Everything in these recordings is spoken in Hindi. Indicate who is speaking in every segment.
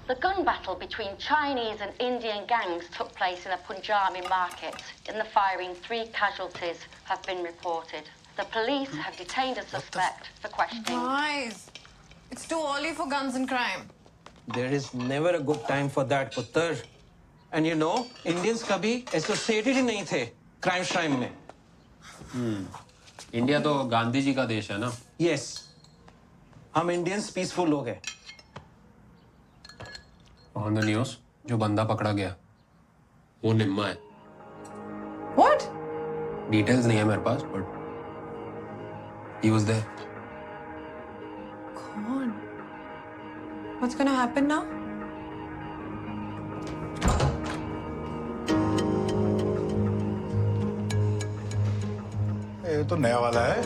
Speaker 1: The gun battle between Chinese and Indian gangs took place in a Punjabi market. In the firing, 3 casualties have been reported. The police have detained a suspect for questioning.
Speaker 2: Guys, it's too early for guns and crime.
Speaker 3: There is never a good time for that, Puttar. And you know, Indians कभी associated ही नहीं थे crime श्राइम में.
Speaker 4: इंडिया तो गांधी जी का देश है ना?
Speaker 3: Yes. हम Indians peaceful लोग हैं.
Speaker 4: ऑन द न्यूज़ जो बंदा पकड़ा गया वो निम्मा है.
Speaker 2: What?
Speaker 4: डिटेल्स नहीं है मेरे पास but he was there.
Speaker 2: Come on. What's gonna happen now?
Speaker 5: ये तो नया वाला है.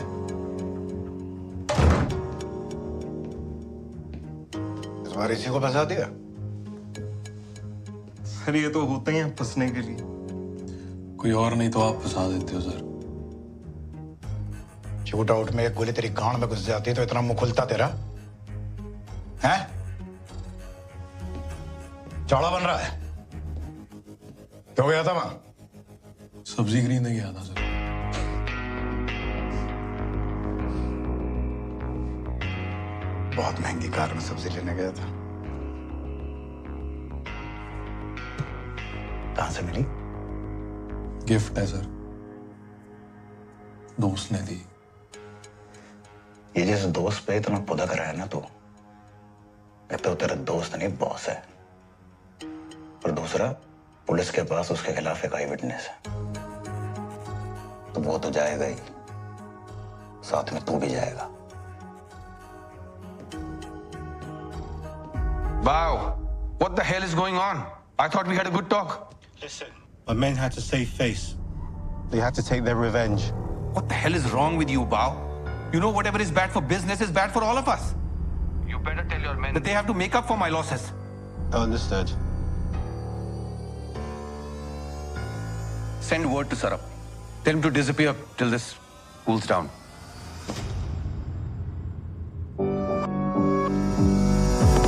Speaker 5: इस बार इसी को फंसा दिया.
Speaker 6: सर ये तो होते ही हैं फंसने के लिए.
Speaker 7: कोई और नहीं तो आप फंसा देते हो सर.
Speaker 5: शूट आउट में एक गोली तेरी गांड में घुस जाती तो इतना मुंह खुलता तेरा? हैं? चौड़ा बन रहा है. क्यों गया था वहां?
Speaker 7: सब्जी खरीदने गया था सर.
Speaker 5: बहुत महंगी कार में सब्जी लेने गया था. कहां से मिली?
Speaker 7: गिफ्ट है सर. दोस्त ने दी.
Speaker 5: ये जिस दोस्त पे इतना पुदक रहा है ना तू, एक तो तेरा दोस्त नहीं बॉस है, और दूसरा पुलिस के पास उसके खिलाफ एक आई विटनेस है. तो वो तो जाएगा ही, साथ में तू भी जाएगा.
Speaker 8: Wow, what the hell is going on? I thought we had a good talk.
Speaker 9: Listen, my men had to save face. They had to take their revenge.
Speaker 8: What the hell is wrong with you, Bao? You know whatever is bad for business is bad for all of us. You better tell your men that they have to make up for my losses.
Speaker 9: Understood.
Speaker 8: Send word to Sarab. Tell him to disappear till this cools down.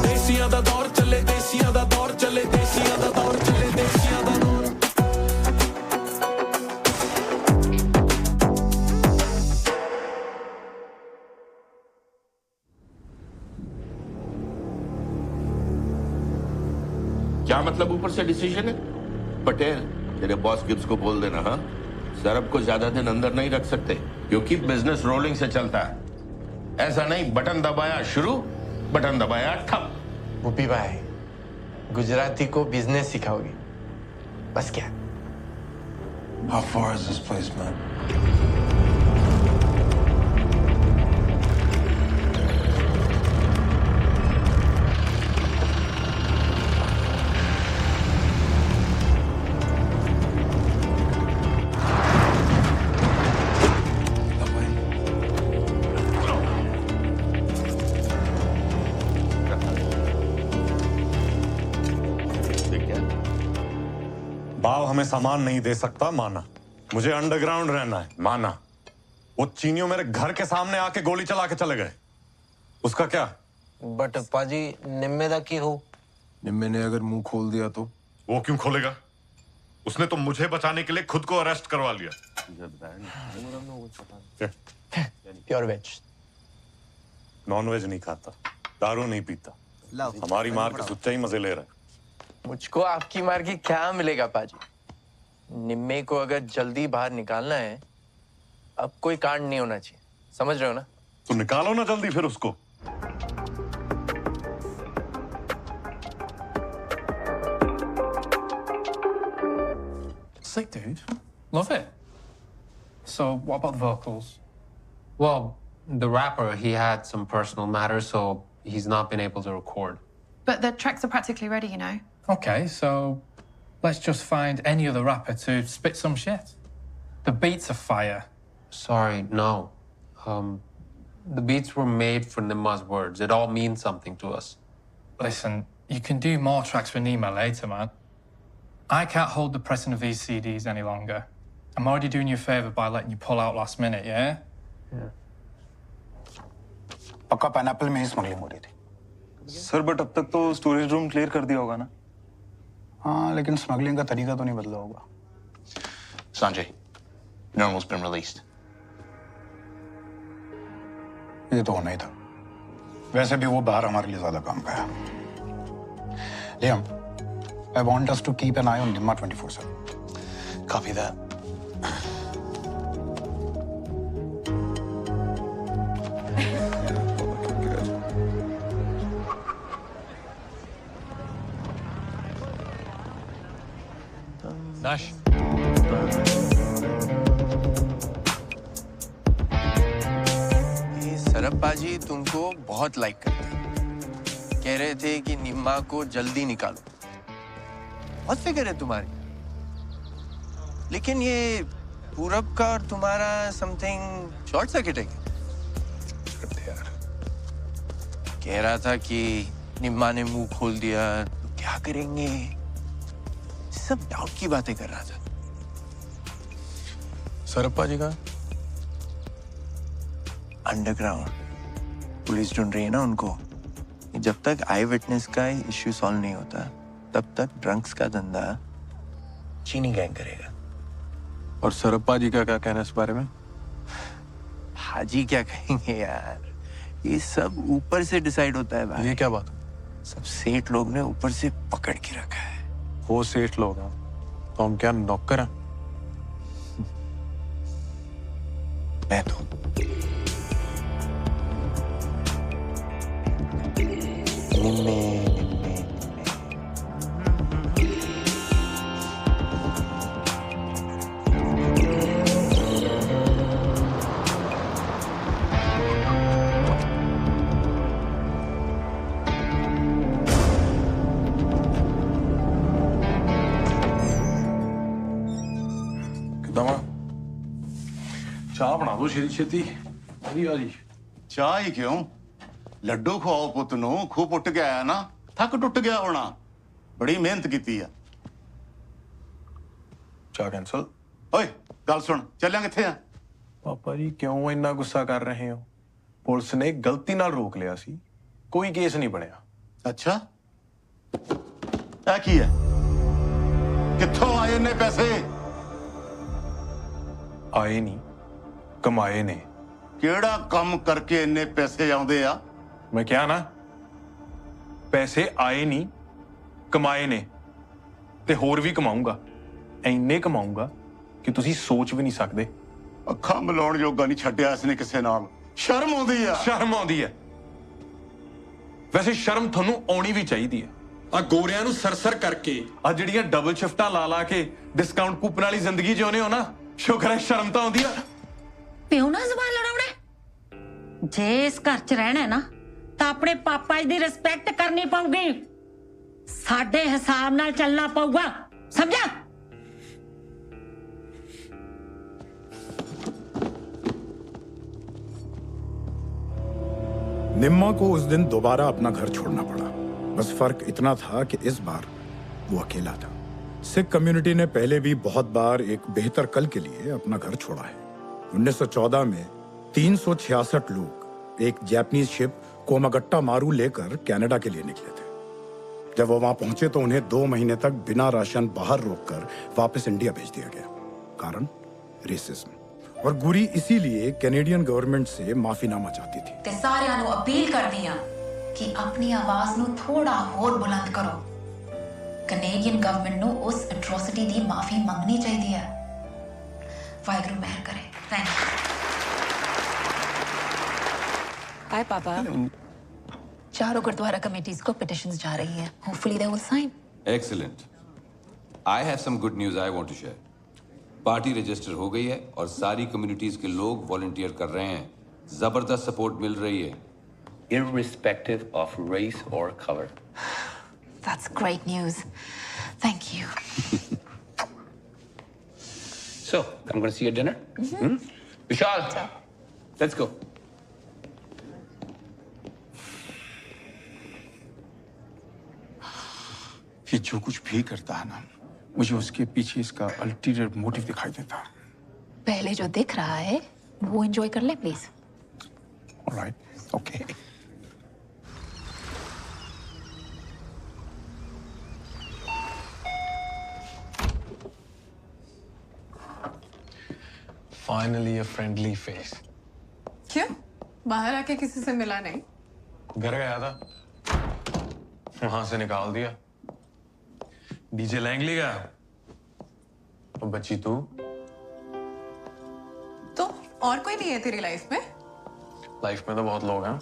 Speaker 10: देसियां दा दौर चले, देसियां दा दौर चले, देसियां दा दौर चले, देसियां दा दौर.
Speaker 11: क्या मतलब ऊपर से डिसीजन है? पटेल, तेरे बॉस गिब्स को बोल देना. हाँ, सरब को ज्यादा दिन अंदर नहीं रख सकते क्योंकि बिजनेस रोलिंग से चलता है. ऐसा नहीं बटन दबाया शुरू, बटन दबाया ठप.
Speaker 12: भूपी भाई, गुजराती को बिजनेस सिखाओगे, बस क्या?
Speaker 7: How far is this place, man?
Speaker 6: भाव हमें सामान नहीं दे सकता, माना. मुझे अंडरग्राउंड रहना है, माना. वो चीनियों मेरे घर के सामने आके गोली चला के चले गए. उसका क्या?
Speaker 12: बट पाजी निम्मे दा की हो?
Speaker 7: निम्मे ने अगर मुंह खोल दिया तो?
Speaker 6: वो क्यों खोलेगा? उसने तो मुझे बचाने के लिए खुद को अरेस्ट करवा लिया.
Speaker 12: Pure veg.
Speaker 6: नॉन वेज नहीं खाता, दारू नहीं पीता. हमारी मार के सुच्चा ही मजे ले रहा है.
Speaker 12: मुझको आपकी मार के क्या मिलेगा पाजी? निम्मे को अगर जल्दी बाहर निकालना है, अब कोई कांड नहीं होना चाहिए. समझ रहे हो ना?
Speaker 6: तो निकालो ना जल्दी फिर उसको.
Speaker 13: Sick, dude. Love it. So, what about the vocals?
Speaker 4: Well, the rapper, he had some personal matters, so he's not been able to record.
Speaker 2: But the tracks are practically ready, you know.
Speaker 13: Okay, so let's just find any other rapper to spit some shit. The beats are fire.
Speaker 4: Sorry, no. The beats were made for Nimma's words. It all means something to us.
Speaker 13: Listen, you can do more tracks for Nima later, man. I can't hold the pressing of these CDs any longer. I'm already doing you a favor by letting you pull out last minute, yeah?
Speaker 5: पक्का पाइनएप्पल में ही स्मगलिंग हो रही थी.
Speaker 9: सर बट अब तक तो स्टोरेज रूम क्लियर कर दिया होगा ना?
Speaker 5: हाँ, लेकिन स्मगलिंग का तरीका तो नहीं बदला होगा।
Speaker 14: Sanjay, Nirmal's been released.
Speaker 5: ये तो होना ही था। वैसे भी वो बाहर हमारे लिए ज्यादा काम का है। Liam, I want us to keep an eye on Nimma 24/7.
Speaker 9: Copy that.
Speaker 4: Nash.
Speaker 12: ये सरब बाजी तुमको बहुत लाइक करते हैं। कह रहे थे कि निम्मा को जल्दी निकालो। बहुत फिक्र है तुम्हारी। लेकिन ये पूरब का और तुम्हारा समथिंग शॉर्ट सर्किट है क्या? कह रहा था कि निम्मा ने मुंह खोल दिया तो क्या करेंगे? सब डाउट की बातें कर रहा था।
Speaker 9: सरप्पा जी का
Speaker 12: अंडरग्राउंड पुलिस ढूंढ रही है ना उनको। जब तक आई विटनेस का इश्यू सॉल्व नहीं होता तब तक ड्रंक्स का धंधा चीनी गैंग करेगा।
Speaker 9: और सरप्पा जी का क्या कहना है इस बारे में?
Speaker 12: हाजी क्या कहेंगे यार, ये सब ऊपर से डिसाइड होता है भाई।
Speaker 9: ये क्या बात?
Speaker 12: सब सेठ लोग ने ऊपर से पकड़ के रखा है।
Speaker 9: वो सेठ लोग हैं तो हम क्या नौकर हैं?
Speaker 12: मैं तो निम्मे
Speaker 7: ਚਾਹ ਬਣਾ ਦੋ ਛੇਤੀ ਛੇਤੀ ਵਧੀਆ ਜੀ।
Speaker 15: ਚਾਹ ਹੀ ਕਿਉਂ? ਲੱਡੂ ਖਵਾਓ ਪੁੱਤ ਨੂੰ। ਖੂਹ ਪੁੱਟ ਕੇ ਆਇਆ ਨਾ, ਥੱਕ ਟੁੱਟ ਗਿਆ ਹੋਣਾ। ਬੜੀ ਮਿਹਨਤ ਕੀਤੀ ਆ।
Speaker 9: ਚਾਹ ਕੈਂਸਲ।
Speaker 15: ਓਏ ਗੱਲ ਸੁਣ, ਚੱਲਿਆ ਕਿੱਥੇ ਆ?
Speaker 9: ਪਾਪਾ ਜੀ ਕਿਉਂ ਇੰਨਾ ਗੁੱਸਾ ਕਰ ਰਹੇ ਹੋ? ਪੁਲਿਸ ਨੇ ਗਲਤੀ ਨਾਲ ਰੋਕ ਲਿਆ ਸੀ, ਕੋਈ ਕੇਸ ਨਹੀਂ ਬਣਿਆ।
Speaker 15: ਅੱਛਾ, ਇਹ ਕੀ ਹੈ? ਕਿੱਥੋਂ ਆਏ ਨੇ ਪੈਸੇ?
Speaker 9: ਆਏ ਨਹੀਂ, ਕਮਾਏ ਨੇ।
Speaker 15: ਕਿਹੜਾ ਕੰਮ ਕਰਕੇ ਇੰਨੇ ਪੈਸੇ ਆਉਂਦੇ ਆ?
Speaker 9: ਮੈਂ ਕਿਹਾ ਨਾ, ਪੈਸੇ ਆਏ ਨਹੀਂ ਕਮਾਏ ਨੇ ਤੇ ਹੋਰ ਵੀ ਕਮਾਊਂਗਾ। ਇੰਨੇ ਕਮਾਊਂਗਾ ਕਿ ਤੁਸੀਂ ਸੋਚ ਵੀ ਨਹੀਂ ਸਕਦੇ।
Speaker 15: ਅੱਖਾਂ ਮਿਲਾਉਣ ਜੋਗਾ ਨਹੀਂ ਛੱਡਿਆ ਇਸਨੇ ਕਿਸੇ ਨਾਲ। ਸ਼ਰਮ ਆਉਂਦੀ ਆ।
Speaker 9: ਸ਼ਰਮ ਆਉਂਦੀ ਹੈ। ਵੈਸੇ ਸ਼ਰਮ ਤੁਹਾਨੂੰ ਆਉਣੀ ਵੀ ਚਾਹੀਦੀ ਹੈ। ਆ ਗੋਰਿਆਂ ਨੂੰ ਸਰਸਰ ਕਰਕੇ ਆ ਜਿਹੜੀਆਂ ਡਬਲ ਸ਼ਿਫਟਾਂ ਲਾ ਲਾ ਕੇ ਡਿਸਕਾਊਂਟ ਕੂਪਨ ਵਾਲੀ ਜ਼ਿੰਦਗੀ ਜਿਉਨੇ ਹੋ ਨਾ, ਸ਼ੁਕਰ ਹੈ ਸ਼ਰਮ ਤਾਂ ਆਉਂਦੀ ਆ।
Speaker 16: ਪਿਓ ਨਾਲ ਜ਼ਬਾਨ ਲੜਾਉਣਾ? ਜੇ ਇਸ ਘਰ 'ਚ ਰਹਿਣਾ ਨਾ ਤਾਂ ਆਪਣੇ ਪਾਪਾ ਜੀ ਦੀ ਰਿਸਪੈਕਟ ਕਰਨੀ ਪਊਗੀ। ਸਾਡੇ ਹਿਸਾਬ ਨਾਲ ਚੱਲਣਾ ਪਊਗਾ, ਸਮਝਿਆ?
Speaker 17: निम्मा को उस दिन दोबारा अपना घर छोड़ना पड़ा। बस फर्क इतना था कि इस बार वो अकेला था। सिख कम्युनिटी ने पहले भी बहुत बार एक बेहतर कल के लिए अपना घर छोड़ा है। 1914 में 366 लोग एक जापानीज शिप कोमागट्टा मारू लेकर कनाडा के लिए निकले थे। जब वो वहां पहुंचे तो उन्हें 2 महीने तक बिना राशन बाहर रोककर वापस इंडिया भेज दिया गया। कारण रेसिज्म। और गुरी इसीलिए कैनेडियन गवर्नमेंट से माफीनामा चाहती थी।
Speaker 18: ते सारियां नु अपील करदी आ कि अपनी आवाज नु थोड़ा और बुलंद करो। कैनेडियन गवर्नमेंट नु उस एट्रोसिटी दी माफी मंगनी चाहिए है। वाहिगुरू मेहर करे। Thank you. हाय पापा। चारों गुरुद्वारा कमेटीज को पिटिशंस जा रही है। Hopefully they will sign.
Speaker 19: Excellent. I have some good news I want to share. Party register हो गई है और सारी कम्युनिटीज के लोग वॉलंटियर कर रहे हैं। जबरदस्त सपोर्ट मिल रही है,
Speaker 20: irrespective of race or color.
Speaker 18: That's great news. Thank you.
Speaker 20: So, I'm going to see you at dinner. Vishal, let's go.
Speaker 17: ये जो कुछ भी करता है ना, मुझे उसके पीछे इसका अल्टीरियर मोटिव दिखाई देता है।
Speaker 18: पहले जो दिख रहा है वो एंजॉय कर ले please.
Speaker 17: Alright, okay.
Speaker 4: Finally a friendly face.
Speaker 2: क्यों? बाहर आके किसी से मिला नहीं?
Speaker 4: घर गया था, वहां से निकाल दिया। डीजे लैंगली गया। और बची तू?
Speaker 2: तो और कोई नहीं है तेरी लाइफ में?
Speaker 4: लाइफ में तो बहुत लोग हैं,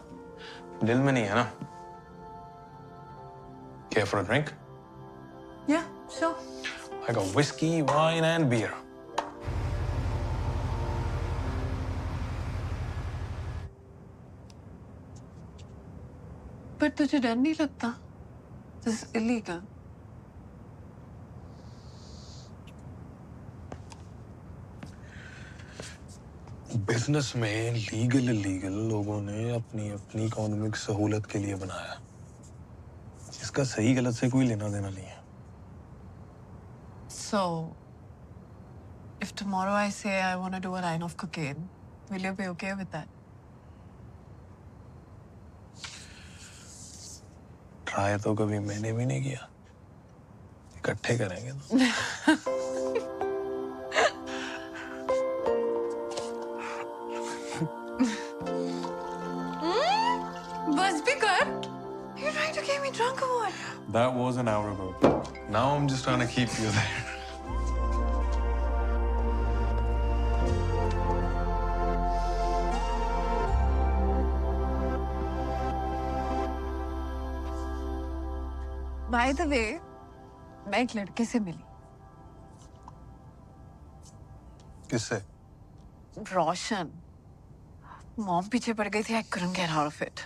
Speaker 4: दिल में नहीं है ना। Care for a drink?
Speaker 2: Yeah, sure.
Speaker 4: I got whiskey, wine and beer.
Speaker 2: पर तुझे डर नहीं लगता? This is illegal.
Speaker 4: बिजनेस में लीगल इलीगल लोगों ने अपनी अपनी इकोनॉमिक सहूलत के लिए बनाया, इसका सही गलत से कोई लेना देना नहीं है।
Speaker 2: So, if tomorrow I say I want to do a line of cocaine, will you be okay with that?
Speaker 4: Try तो कभी मैंने भी नहीं किया, इकट्ठे करेंगे तो।
Speaker 2: बस भी कर। You're trying to get me drunk or what?
Speaker 4: That was an hour ago. Now I'm just trying to keep you there.
Speaker 2: By the way, मैं एक लड़के से मिली।
Speaker 4: किससे?
Speaker 2: रोशन। मॉम पीछे पड़ गई थी। I couldn't get out of it.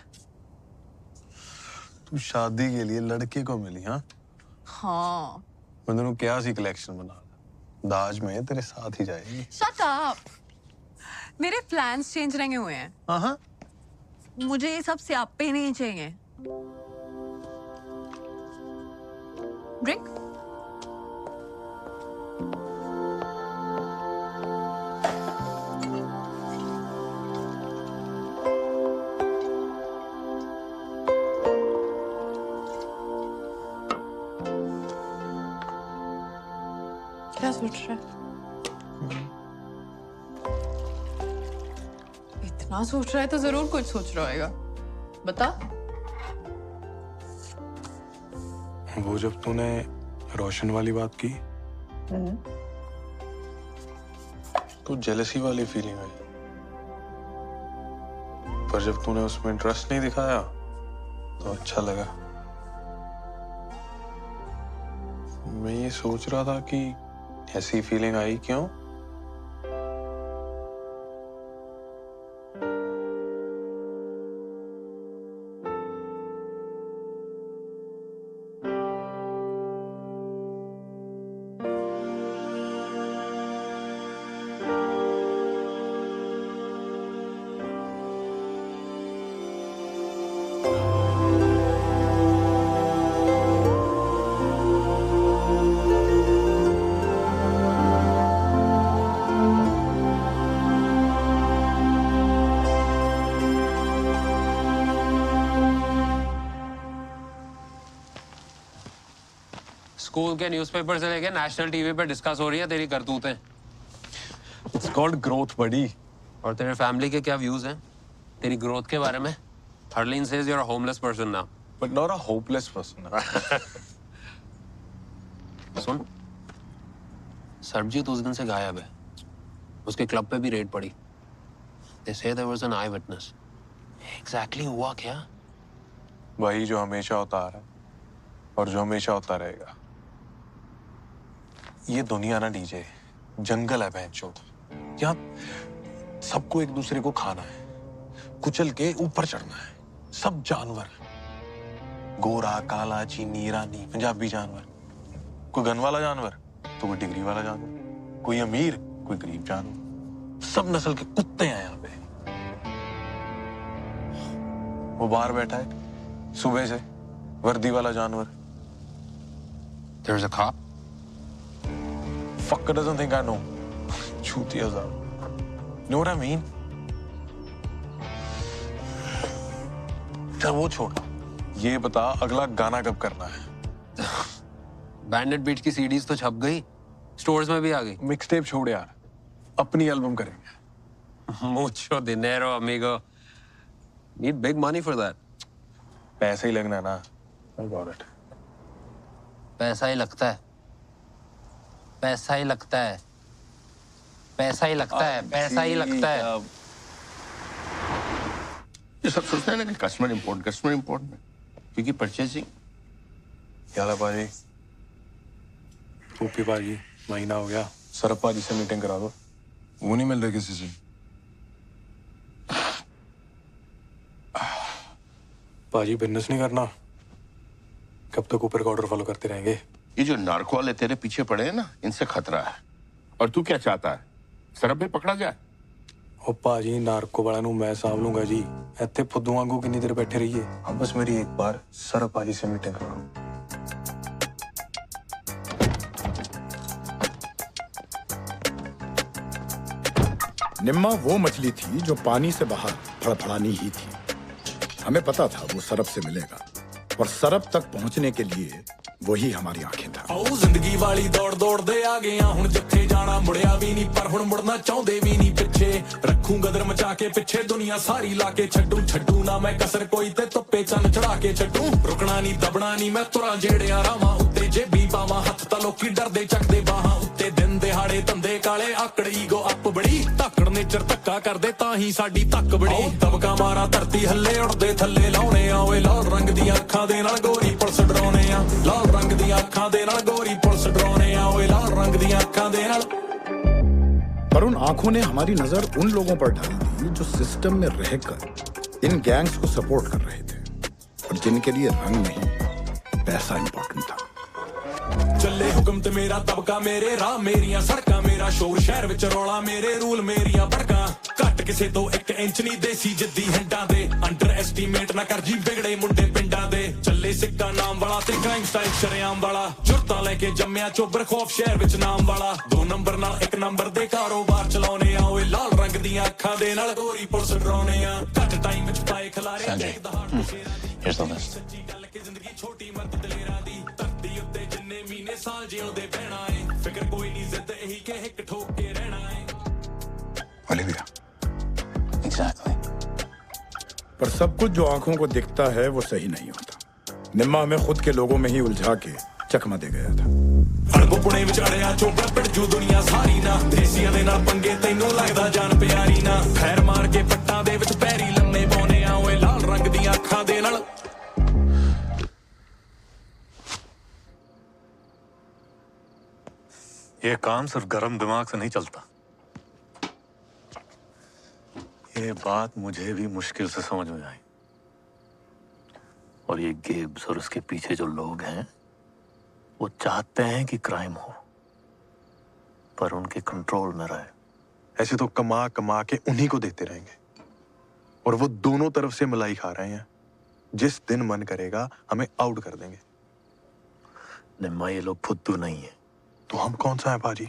Speaker 4: तू शादी के लिए लड़के को मिली, हाँ?
Speaker 2: हाँ।
Speaker 4: मैं तेनू क्या सी कलेक्शन बना दा, दाज में तेरे साथ ही जाएगी।
Speaker 2: Shut up. मेरे प्लान्स चेंज नहीं हुए हैं।
Speaker 4: हाँ।
Speaker 2: मुझे ये सब स्यापे नहीं चाहिए। Drink? क्या सोच रहा है? इतना सोच रहा है तो जरूर कुछ सोच रहा होगा। बता।
Speaker 4: वो जब तूने रोशन वाली बात की तो जेलसी वाली फीलिंग आई, पर जब तूने उसमें इंटरेस्ट नहीं दिखाया तो अच्छा लगा। मैं ये सोच रहा था कि ऐसी फीलिंग आई क्यों? स्कूल के न्यूज़पेपर से लेके नेशनल टीवी पे डिस्कस हो रही है तेरी करतूतें। It's called growth, buddy. और तेरे फैमिली के क्या व्यूज हैं तेरी ग्रोथ के बारे में? Harleen says you're a homeless person now. But not a hopeless person. सुन, सरबजीत उस दिन से गायब है। उसके क्लब पे भी रेड पड़ी। They say there was an eyewitness. Exactly हुआ क्या? वही जो हमेशा होता आ रहा है और जो हमेशा होता रहेगा। ये दुनिया ना डीजे, जंगल है बहनचोद। यहाँ सबको एक दूसरे को खाना है, कुचल के ऊपर चढ़ना है। सब जानवर, गोरा, काला, चीनी, ईरानी, पंजाबी जानवर। कोई गन वाला जानवर तो कोई डिग्री वाला जानवर, कोई अमीर कोई गरीब जानवर। सब नस्ल के कुत्ते हैं यहाँ पे। वो बाहर बैठा है सुबह से, वर्दी वाला जानवर। There's a cop. Fucker doesn't think I know. Chutiya saab. You know what I mean? चल वो छोड़, ये बता अगला गाना कब करना है? बैंडेड बीट की सीडीज तो छप गई, स्टोर्स में भी आ गई। मिक्स टेप छोड़ यार, अपनी एल्बम करेंगे।
Speaker 21: Mucho dinero, amigo. Need big money for that.
Speaker 4: पैसा ही लगना है ना। I got it.
Speaker 22: पैसा ही लगता है, पैसा ही लगता है, पैसा ही लगता है, पैसा ही लगता है।
Speaker 11: ये सब सोचते हैं ना कि कस्टमर इम्पोर्टेंट है, क्योंकि परचेसिंग।
Speaker 4: क्या है भाई? ओपी भाई, महीना हो गया। सरप भाजी से मीटिंग करा दो। वो नहीं मिल रहे किसी से। भाजी बिजनेस नहीं करना, कब तक ऊपर का ऑर्डर फॉलो करते रहेंगे?
Speaker 11: ये जो नार्को वाले तेरे पीछे पड़े हैं ना, इनसे खतरा है। और तू क्या चाहता है, सरब में पकड़ा जाए?
Speaker 4: ओ भाजी, नार्को वाला नू मैं सांभ लूंगा जी। इत्थे फुद्दू वांगू कितनी देर बैठे रहिए। अब बस मेरी एक बार सरब भाजी से मीटिंग करो।
Speaker 17: निम्मा वो मछली थी जो पानी से बाहर फड़फड़ानी ही थी। हमें पता था वो सरब से मिलेगा, और सरब तक पहुंचने के लिए वही हमारी आंखें था।
Speaker 10: आओ जिंदगी वाली दौड़ दौड़ दे आ गए ਹੁਣ ਜਿੱਥੇ ਜਾਣਾ ਮੁੜਿਆ ਵੀ ਨਹੀਂ ਪਰ ਹੁਣ ਮੁੜਨਾ ਚਾਹੁੰਦੇ ਵੀ ਨਹੀਂ ਪਿੱਛੇ ਰੱਖੂ ਗਦਰ ਮਚਾ ਕੇ ਪਿੱਛੇ ਦੁਨੀਆ ਸਾਰੀ ਲਾ ਕੇ ਛੱਡੂ ਨਾ ਮੈਂ ਕਸਰ ਕੋਈ ਤੇ ਧੁੱਪੇ ਚੰਨ ਚੜਾ ਕੇ ਛੱਡੂ ਰੁਕਣਾ ਨਹੀਂ ਦਬਣਾ ਨਹੀਂ ਮੈਂ ਤੁਰਾਂ ਜਿਹੜਿਆਂ ਰਾਵਾਂ ਉੱਤੇ ਜੇਬੀ ਪਾਵਾਂ ਹੱਥ ਤਾਂ ਲੋਕੀ ਡਰਦੇ ਚੱਕਦੇ ਬਾਹਾਂ ਉੱਤੇ ਦਿਨ ਦਿਹਾੜੇ ਧੰਦੇ ਕਾਲੇ ਆਕੜ ਈਗੋ ਅੱਪ ਬੜੀ ਧੱਕੜ ਨੇਚਰ ਧੱਕਾ ਕਰਦੇ ਤਾਂ ਹੀ ਸਾਡੀ ਧੱਕ ਬੜੀ ਦਬਕਾ ਮਾਰਾ ਧਰਤੀ ਹੱਲੇ ਉੜਦੇ ਥੱਲੇ ਲਾਉਣੇ ਆ ਓਏ ਲਾਲ ਰੰਗ ਦੀਆਂ ਅੱਖਾਂ ਦੇ ਨਾਲ ਗੋਰੀ ਪੁਲਿਸ ਡਰਾਉਣੇ ਆ ਲਾਲ रंग दी आँखां दे नाल गोरी पुलिस डराउने आ ओए लाल रंग दी आँखां दे नाल।
Speaker 17: पर उन आंखों ने हमारी नजर उन लोगों पर डाल दी जो सिस्टम में रहकर इन गैंग्स को सपोर्ट कर रहे थे, और जिनके लिए रंग नहीं पैसा इंपॉर्टेंट था।
Speaker 10: ਚੱਲੇ ਹੁਕਮ ਤੇ ਮੇਰਾ ਦਬਕਾ ਮੇਰੇ ਰਾਹ ਮੇਰੀਆਂ ਸੜਕਾਂ ਮੇਰਾ ਸ਼ੋਰ ਸ਼ਹਿਰ ਵਿੱਚ ਰੌਲਾ ਮੇਰੇ ਰੂਲ ਮੇਰੀਆਂ ਭੜਕਾਂ ਘੱਟ ਕਿਸੇ ਤੋਂ 1 ਇੰਚ ਨਹੀਂ ਦੇਸੀ ਜਿੱਦੀ ਹੰਡਾਂ ਦੇ ਅੰਡਰ ਐਸਟੀਮੇਟ ਨਾ ਕਰ ਜੀ ਵਿਗੜੇ ਮੁੰਡੇ ਪਿੰਡਾਂ ਦੇ ਚੱਲੇ ਸਿੱਕਾ ਨਾਮ ਵਾਲਾ ਤੇ ਕ੍ਰਾਈਮ ਸਟਾਈਲ ਸ਼ਰੇਆਮ ਵਾਲਾ ਜੁਰਤਾਂ ਲੈ ਕੇ ਜੰਮਿਆ ਚੋਬਰ ਖੌਫ ਸ਼ਹਿਰ ਵਿੱਚ ਨਾਮ ਵਾਲਾ 2 ਨੰਬਰ ਨਾਲ 1 ਨੰਬਰ ਦੇ ਕਾਰੋਬਾਰ ਚਲਾਉਣੇ ਆ ਓਏ ਲਾਲ ਰੰਗ ਦੀਆਂ ਅੱਖਾਂ ਦੇ ਨਾਲ ਗੋਰੀ ਪੁਲਿਸ ਡਰਾਉਣੇ ਆ ਘੱਟ ਟਾਈਮ ਵਿੱਚ ਪਾਏ ਖਲਾਰੇ
Speaker 14: Here's the list.
Speaker 10: ਛੋਟੀ ਮਤ ਦਲੇਰਾਂ ਦੀ ਧਰਤੀ ਉੱਤੇ ਜਿੰਨੇ ਮਹੀਨੇ ਸਾਲ ਜਿਉਂਦੇ ਬਹਿਣਾ ਏ ਫਿਕਰ ਕੋਈ ਨਹੀਂ ਜ਼ਿੱਦ ਇਹੀ ਕਿ ਹਿੱਕ ਠੋਕ ਕੇ ਰਹਿਣਾ ਏ।
Speaker 17: Olivia,
Speaker 14: Exactly.
Speaker 17: पर सब कुछ जो आंखों को दिखता है वो सही नहीं होता। निम्मा हमें खुद के लोगों में ही उलझा के चकमा दे गया था।
Speaker 10: ਅਣਗੁਪਣੇ ਵਿੱਚ ਅੜਿਆ ਚੋਬਰ ਪਿੜਜੂ ਦੁਨੀਆ ਸਾਰੀ ਨਾ ਦੇਸੀਆਂ ਦੇ ਨਾਲ ਪੰਗੇ ਤੈਨੂੰ ਲੱਗਦਾ ਜਾਨ ਪਿਆਰੀ ਨਾ ਖੈਰ ਮਾਰ ਕੇ ਪੱਟਾਂ ਦੇ ਵਿੱਚ ਪੈਰੀ ਲੰਮੇ ਪਾਉਣੇ ਆ ਓਏ ਲਾਲ ਰੰਗ ਦੀਆਂ ਅੱਖਾਂ ਦੇ ਨਾਲ।
Speaker 6: ये काम सिर्फ गर्म दिमाग से नहीं चलता। ये बात मुझे भी मुश्किल से समझ में आई। और ये गेब्स और उसके पीछे जो लोग हैं वो चाहते हैं कि क्राइम हो, पर उनके कंट्रोल में रहे।
Speaker 4: ऐसे तो कमा कमा के उन्हीं को देते रहेंगे, और वो दोनों तरफ से मलाई खा रहे हैं। जिस दिन मन करेगा हमें आउट कर देंगे।
Speaker 6: निम्मा, ये लोग फुद्दू नहीं है।
Speaker 4: तो हम कौन सा है भाजी?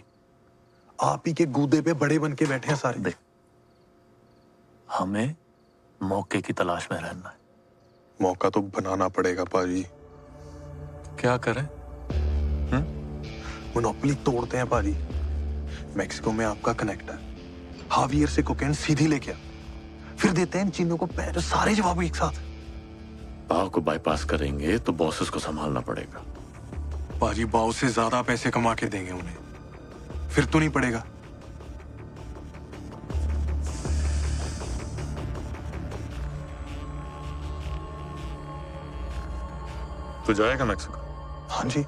Speaker 4: आप ही के गूदे पे बड़े बन के बैठे हैं सारे।
Speaker 6: देख, हमें मौके की तलाश में रहना है।
Speaker 4: मौका तो बनाना पड़ेगा भाजी।
Speaker 6: क्या करें?
Speaker 4: मोनोपोली तोड़ते हैं भाजी। मैक्सिको में आपका कनेक्ट है, हावियर से कोकेन सीधी लेके आ, फिर देते हैं इन चीनों को पैर सारे जवाब एक साथ।
Speaker 6: भाव को बाईपास करेंगे तो बॉसेस को संभालना पड़ेगा।
Speaker 4: भाजी, बाव से ज्यादा पैसे कमा के देंगे उन्हें, फिर तो नहीं पड़ेगा।
Speaker 6: तू जाएगा मैक्सिको?
Speaker 4: हाँ जी,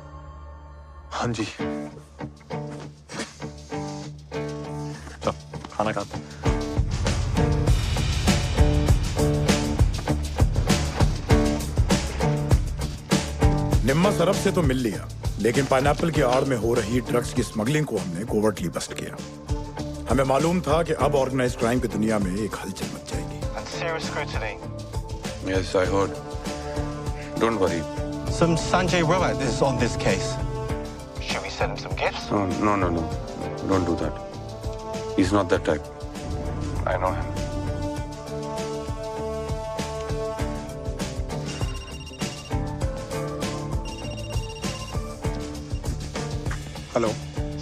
Speaker 4: हाँ जी।
Speaker 6: तो खाना खाते।
Speaker 17: निम्मा सरब से तो मिल लिया, लेकिन पाइनएप्पल की आड़ में हो रही ड्रग्स की स्मगलिंग को हमने कोवर्टली बस्ट किया। हमें मालूम था कि अब ऑर्गेनाइज्ड क्राइम की दुनिया में एक हलचल मच जाएगी।
Speaker 23: Serious scrutiny.
Speaker 19: Yes, I heard. Don't worry.
Speaker 23: Some Sanjay Rawat is on this case. Should we send him some gifts?
Speaker 19: No. Don't do that. He's not that type. I know him.
Speaker 4: Hello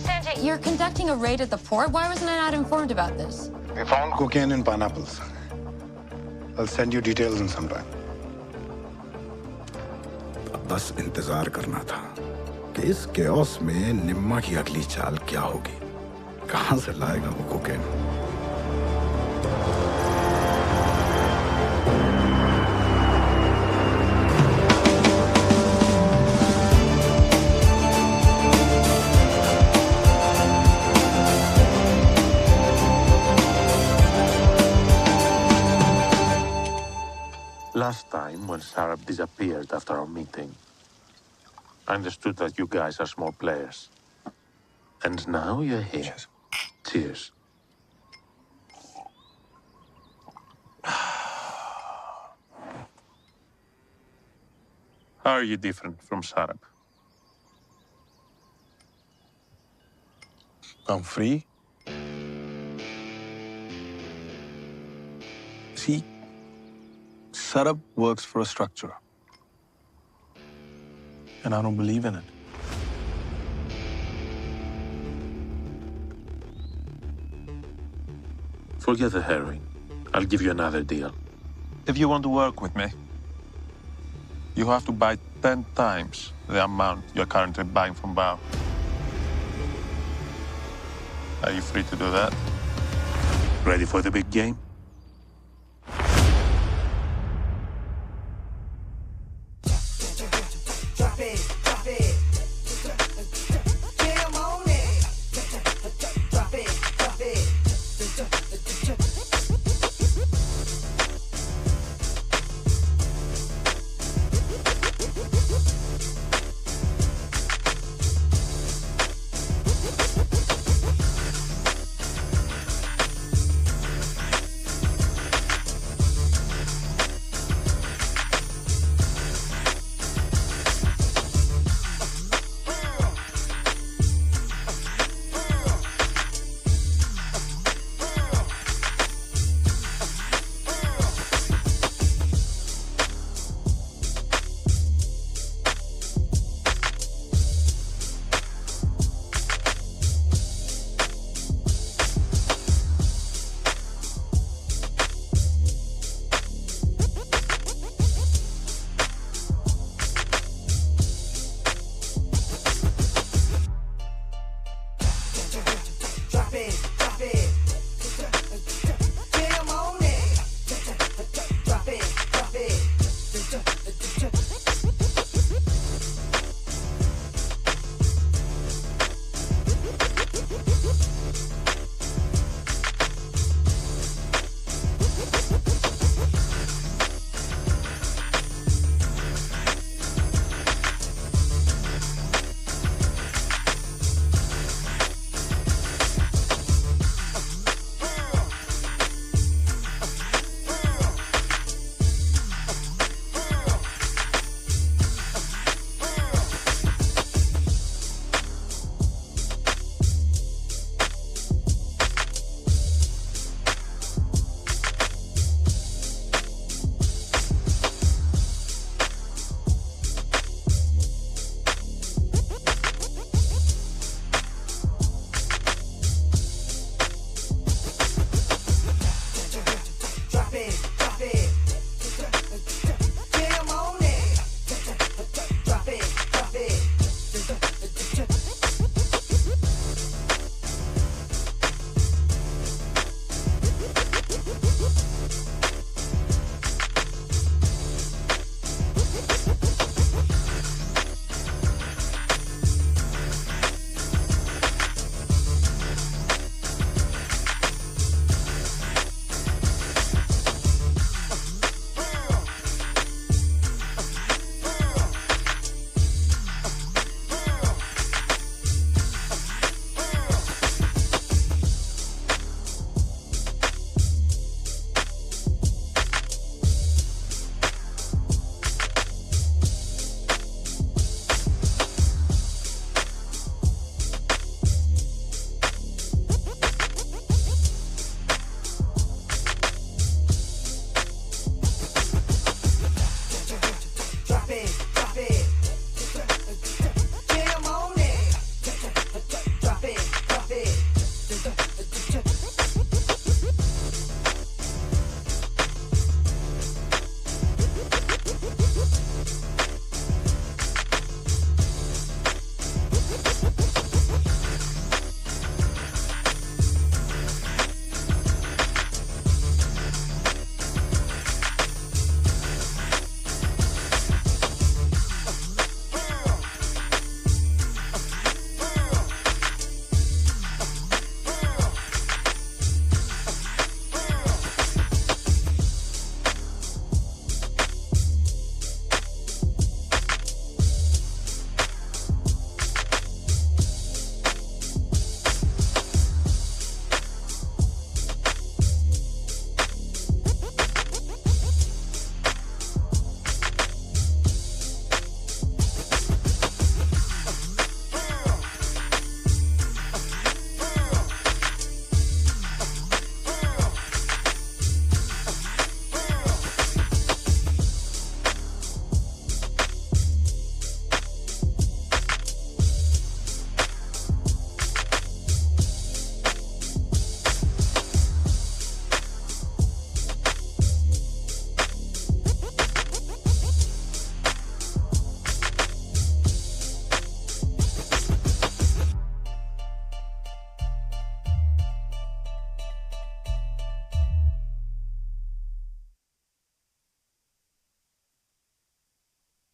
Speaker 24: Sanjay,
Speaker 1: You're conducting a raid at the port? Why wasn't I not informed about this?
Speaker 17: We found cocaine in pineapples. I'll send you details in some time. बस इंतजार करना था कि इस केओस में निम्मा की अगली चाल क्या होगी, कहां से लाएगा वो cocaine.
Speaker 7: Last time, when Sarab disappeared after our meeting, I understood that you guys are small players. And now you're here. Cheers. How are you different from Sarab?
Speaker 4: I'm free. See, Sarab works for a structure. And I don't believe in it.
Speaker 7: Forget the heroin. I'll give you another deal. If you want to work with me, you have to buy 10 times the amount you're currently buying from Bao. Are you free to do that? Ready for the big game?